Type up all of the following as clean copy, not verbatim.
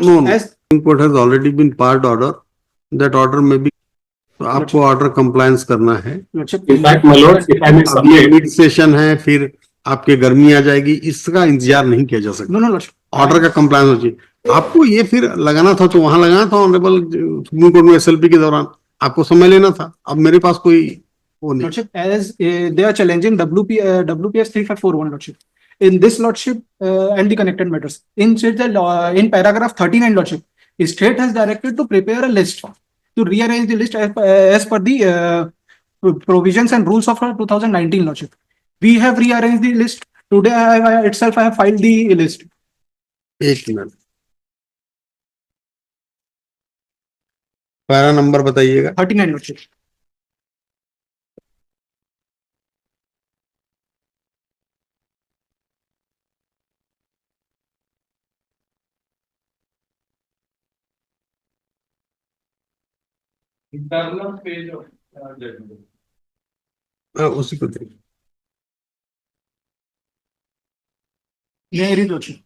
No, no. Supreme Court has already been part order. That order may be. तो आपको order compliance करना है। Mid session है, फिर आपके गर्मी आ जाएगी, इसका इंतजार नहीं किया जा सकता। ऑर्डर का कंप्लायंस हो चाहिए। आपको ये फिर लगाना था तो वहां लगाना था ऑनरेबल सुप्रीम कोर्ट में एसएलपी के दौरान, आपको समय लेना था। अब मेरे पास कोई वो नहीं। Lordship, as they are challenging WPS 3541 Lordship. In this Lordship and the connected matters, in paragraph 39 Lordship, state has directed to prepare a list to rearrange the list as per the provisions and rules of 2019 Lordship. We have rearranged the list. Today I have filed the list. एक minute, para number बताइएगा। 39 Lordship. Internal page उसी को देखिए। मेरी Lordship.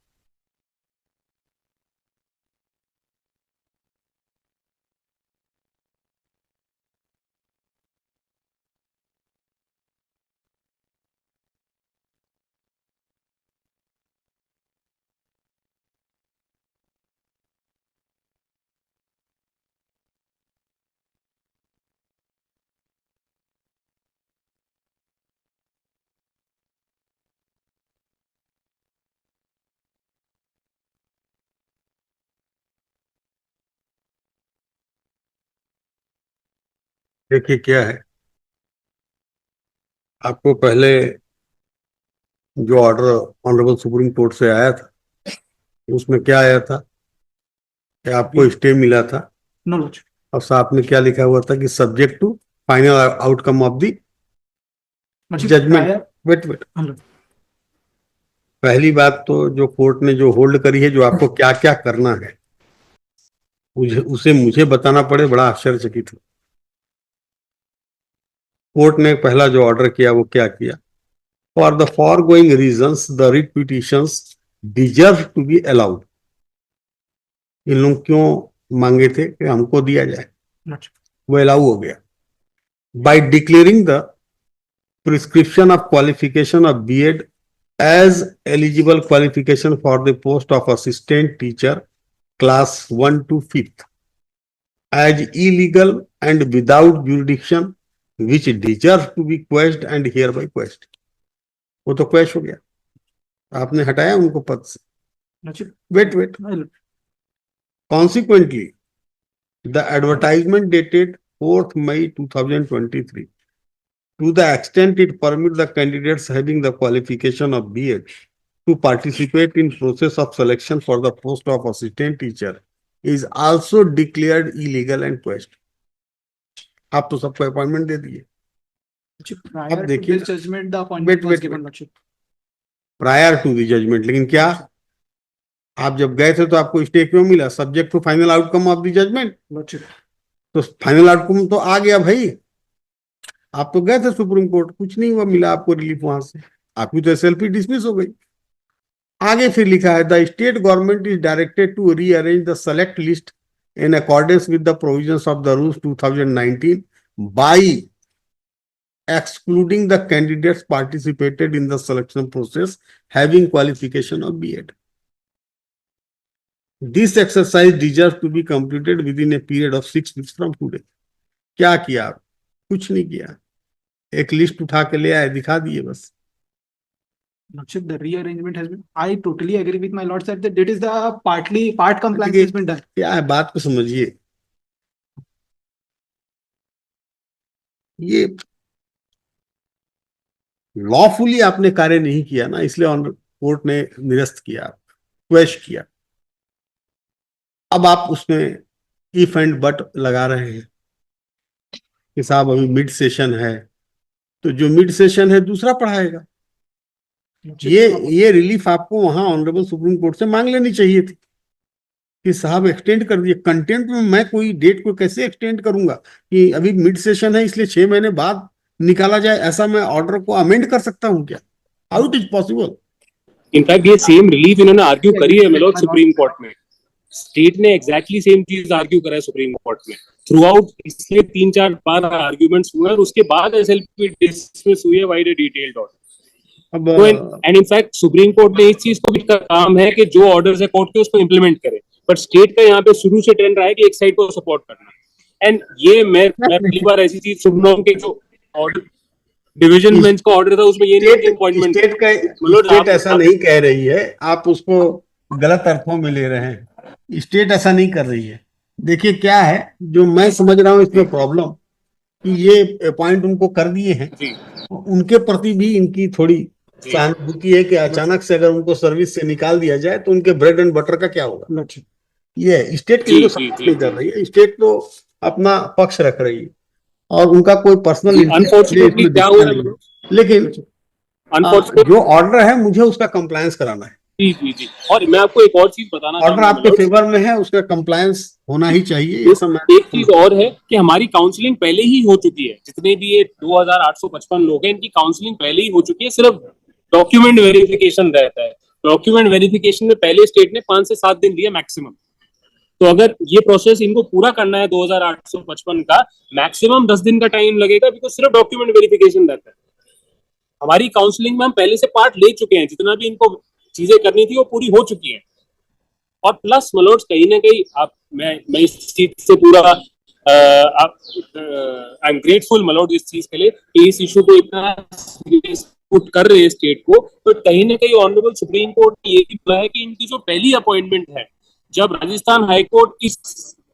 देखिए क्या है, आपको पहले जो ऑर्डर ऑनरेबल सुप्रीम कोर्ट से आया था उसमें क्या आया था कि आपको स्टे मिला था। और साथ में क्या लिखा हुआ था कि subject to final outcome of the judgement. Wait पहली बात तो जो कोर्ट ने जो होल्ड करी है, जो आपको क्या क्या करना है उसे मुझे बताना पड़े, बड़ा आश्चर्यचकित हूं। कोर्ट ने पहला जो ऑर्डर किया वो क्या किया, for the foregoing reasons the writ petitions deserve to be allowed. इन लोग क्यों मांगे थे कि हमको दिया जाए, वो अलाउ हो गया। By declaring the prescription of qualification of BEd as eligible qualification for the post of assistant teacher class 1 to 5th as illegal and without jurisdiction which deserve to be quashed and hereby quashed। वो तो क्वेश हो गया, आपने हटाया उनको पद से। Wait Consequently, the advertisement dated 4th May 2023, to the extent it permits the candidates having the qualification of B.Ed to participate in process of selection for the post of assistant teacher, is also declared illegal and quashed। आप तो सबको appointment दे दिए। अब देखिए prior to the judgement, लेकिन क्या आप जब गए थे तो आपको स्टे क्यों मिला? Subject to final outcome of the judgement. तो फाइनल आउटकम तो आ गया भाई, आप तो गए थे सुप्रीम कोर्ट, कुछ नहीं हुआ, मिला आपको रिलीफ वहां से, आपकी तो एसएलपी डिसमिस हो गई। आगे फिर लिखा है the state government is directed to rearrange the select list in accordance with the provisions of the rules 2019 by excluding the candidates participated in the selection process having qualification of B.Ed. This exercise deserves to be completed within a period of 6 weeks from today। क्या किया? कुछ नहीं किया, एक list उठा के ले आए, दिखा दिए बस। Lordship, the rearrangement has been, I totally agree with my lord that it is the part compliance has been done। क्या है, बात को समझिए। ये लॉफुली आपने कार्य नहीं किया ना, इसलिए कोर्ट ने निरस्त किया, क्वेश किया। अब आप उसमें इफ एंड बट लगा रहे हैं कि साहब अभी मिड सेशन है, तो जो मिड सेशन है दूसरा पढ़ाएगा। ये रिलीफ आपको वहां ऑनरेबल सुप्रीम कोर्ट से मांग लेनी चाहिए थी कि साहब एक्सटेंड कर दिए। कंटेंट में मैं कोई डेट को कैसे एक्सटेंड करूंगा कि अभी मिड सेशन है इसलिए 6 महीने बाद निकाला जाए, ऐसा मैं ऑर्डर को अमेंड कर सकता हूं क्या? How it is possible? In fact ये सेम रिलीफ इन्होंने आर्ग्यू करी है मेलोड सुप्रीम कोर्ट में। स्टेट ने एग्जैक्टली सेम चीज आर्ग्यू करा है सुप्रीम कोर्ट में थ्रू आउट, इसलिए 3-4 बार आर्ग्यूमेंट्स हुए और उसके बाद एसएलपी डिसमिस हुई है वाइड डिटेल्ड ऑर्डर। अब एंड इनफैक्ट सुप्रीम कोर्ट ने इस चीज को भी का काम है कि जो ऑर्डर्स है कोर्ट के उसको इंप्लीमेंट करे, बट स्टेट का यहाँ पे शुरू से ट्रेंड रहा है कि एक साइड को सपोर्ट करना। एंड ये मैं पहली बार ऐसी चीज सुन रहा हूँ कि जो ऑर्डर डिवीजन बेंच का ऑर्डर था उसमें ये नहीं अपॉइंटमेंट, स्टेट ऐसा नहीं कह रही है, आप उसको गलत अर्थों में ले रहे हैं। स्टेट ऐसा नहीं कर रही है। देखिए क्या है, जो मैं समझ रहा हूँ इसमें प्रॉब्लम कि ये पॉइंट उनको कर दिए हैं, उनके प्रति भी इनकी थोड़ी सहानुभूति है कि अचानक से अगर उनको सर्विस से निकाल दिया जाए तो उनके ब्रेड एंड बटर का क्या होगा। ये स्टेट के लिए सपोर्ट नहीं कर रही है, स्टेट तो अपना पक्ष रख रही है और उनका कोई पर्सनल अनफॉर्चुनेटली क्या हुआ है, लेकिन जो ऑर्डर है मुझे उसका कंप्लायंस कराना है। जी। और मैं आपको एक और चीज बताना, ऑर्डर आपके फेवर में है, उसका कंप्लायंस होना ही चाहिए। ये समय एक चीज और है कि हमारी काउंसलिंग पहले ही हो चुकी है, जितने भी ये 2855 लोग हैं इनकी काउंसलिंग पहले ही हो चुकी है, सिर्फ डॉक्यूमेंट वेरिफिकेशन रहता है। डॉक्यूमेंट वेरिफिकेशन में पहले स्टेट ने 5 से 7 दिन दिया मैक्सिमम, तो अगर ये प्रोसेस इनको पूरा करना है 2855 का, मैक्सिमम 10 दिन का टाइम लगेगा, बिकॉज सिर्फ डॉक्यूमेंट वेरिफिकेशन रहता है। हमारी काउंसलिंग में हम पहले से पार्ट ले चुके हैं, जितना भी इनको चीजें करनी थी वो पूरी हो चुकी हैं। और प्लस मलोड्स कहीं ना कहीं आप मैं इस चीज से पूरा आई एम ग्रेटफुल मलोड इस चीज के लिए कि इस इशू को इतना पुट कर रहे हैं स्टेट को, तो कहीं ना कहीं ऑनरेबल सुप्रीम कोर्ट ने ये भी बोला है कि इनकी जो पहली अपॉइंटमेंट है, जब राजस्थान हाईकोर्ट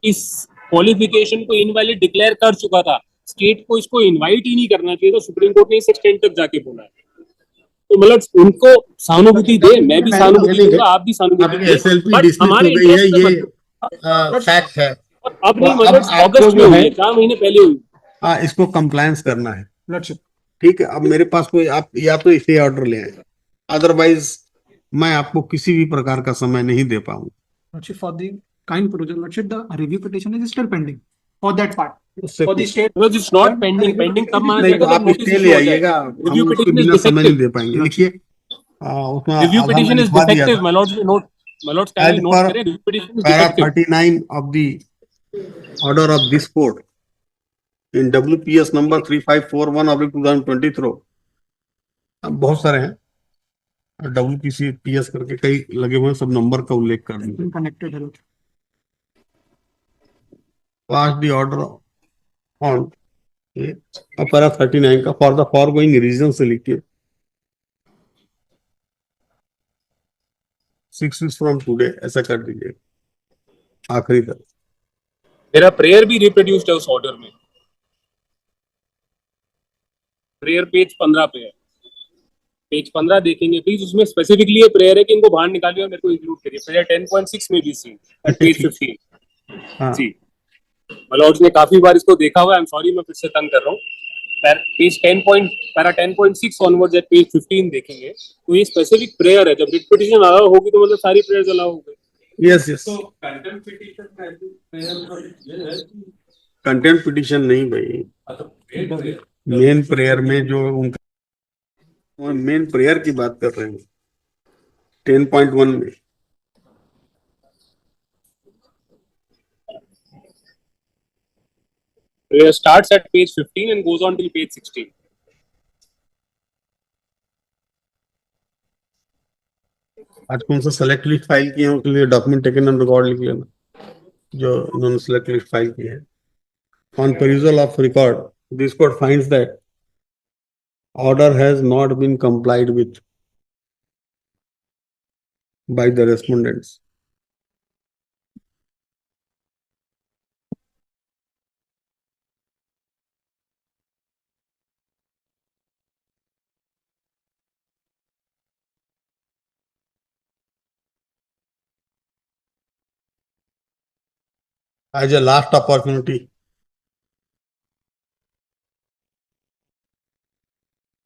इस क्वालिफिकेशन को इनवैलिड डिक्लेयर कर चुका था, स्टेट को इसको इनवाइट ही नहीं करना चाहिए, तो सुप्रीम कोर्ट ने इस एक्सटेंड तक जाके बोला है। तो मतलब उनको सहानुभूति दे, मैं भी सहानुभूति दूंगा, आप भी सहानुभूति दे, हमारे ये फैक्ट है। अब नहीं, मतलब अगस्त में हुई है, 4 महीने पहले हुई। इसको कंप्लायंस करना है, ठीक है। अब मेरे पास कोई आप या तो इसे ऑर्डर ले आए, अदरवाइज मैं आपको किसी भी प्रकार का समय नहीं दे पाऊंगा। For the kind proposal, Lordship, the review petition is still pending for that part. For the state, because it's not pending. Pending तब माना जाएगा आप स्टे ले आइएगा, review petition is समय नहीं दे defective. पाएंगे। लिखिए Review petition is defective. My lords note, my lords kindly note करें, review petition is Para defective. 39 of the order of this court in WPS number 3541/2023, अब बहुत सारे हैं, WPS करके कई लगे हुए हैं, सब नंबर का उल्लेख कर देंगे। Connected है। Pass the order on para 39 का for the foregoing reasons से लिखिए 6 weeks from today, ऐसा कर दीजिए आखिरी तक। मेरा प्रेयर भी रिप्रोड्यूस्ड है उस ऑर्डर में, प्रेयर पेज 15 पे है, पेज 15 देखेंगे प्लीज, उसमें स्पेसिफिकली ये प्रेयर है कि इनको बाहर निकालिए और मेरे को इंक्लूड करिए। प्रेयर 10.6 में भी सी पेज 15 जी। मलॉर्ड्स ने काफी बार इसको देखा हुआ है, आई एम सॉरी मैं फिर से तंग कर रहा हूँ। पेज 10.6 ऑनवर्ड्स एट पेज 15 देखेंगे तो ये स्पेसिफिक प्रेयर है, जब रिट पिटीशन अलाउ होगी तो मतलब सारी प्रेयर्स अलाउ हो गई। यस तो कंटेंट पिटीशन नहीं भाई, मेन प्रेयर में जो उनका मेन प्रेयर की बात कर रहे हैं 10.1 में। Prayer starts at page 15 and goes on till page 16. आज कौन सा सेलेक्ट लिस्ट फाइल किए हैं उसके लिए डॉक्यूमेंट टेकन ऑन रिकॉर्ड लिख लेना, जो उन्होंने सेलेक्ट लिस्ट फाइल की है। On perusal of record, this court finds that order has not been complied with by the respondents. As a last opportunity,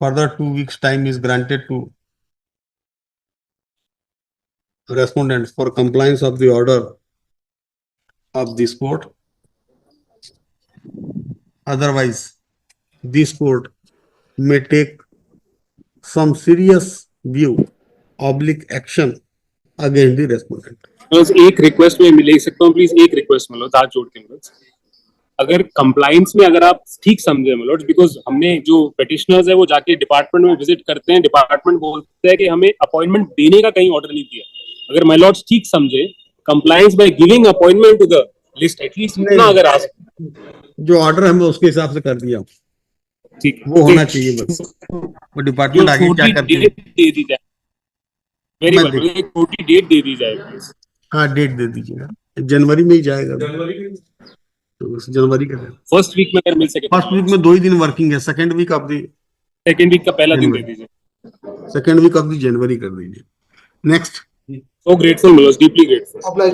further 2 weeks time is granted to respondents for compliance of the order of this court. Otherwise, this court may take some serious view, oblique action against the respondent. बस एक request में ले सकता हूँ please, एक request Manoj, हाथ जोड़ के मनोज, अगर कंप्लाइंस में अगर आप ठीक समझे मनोज, बिकॉज हमने जो पेटिशनर्स है वो जाके डिपार्टमेंट में विजिट करते हैं, डिपार्टमेंट बोलते हैं कि हमें अपॉइंटमेंट देने का कहीं ऑर्डर नहीं दिया, अगर माय लॉर्ड्स ठीक समझे compliance by giving appointment to the list, at least इतना अगर आ जो ऑर्डर है मैं उसके हिसाब से कर दिया, ठीक वो होना चाहिए बस। वो डिपार्टमेंट आगे क्या करती है, डेट दे दी जाए, वेरी मैं वेल, एक छोटी डेट दे दी जाए प्लीज। हाँ डेट दे दीजिएगा, जनवरी में ही जाएगा, तो उस जनवरी का फर्स्ट वीक में अगर मिल सके, फर्स्ट वीक में 2 ही दिन वर्किंग है, second week of the second week का पहला दिन दे जनवरी, दीजिए। Second week of the January कर दीजिए। Next So grateful Manoj, deeply grateful। Apply.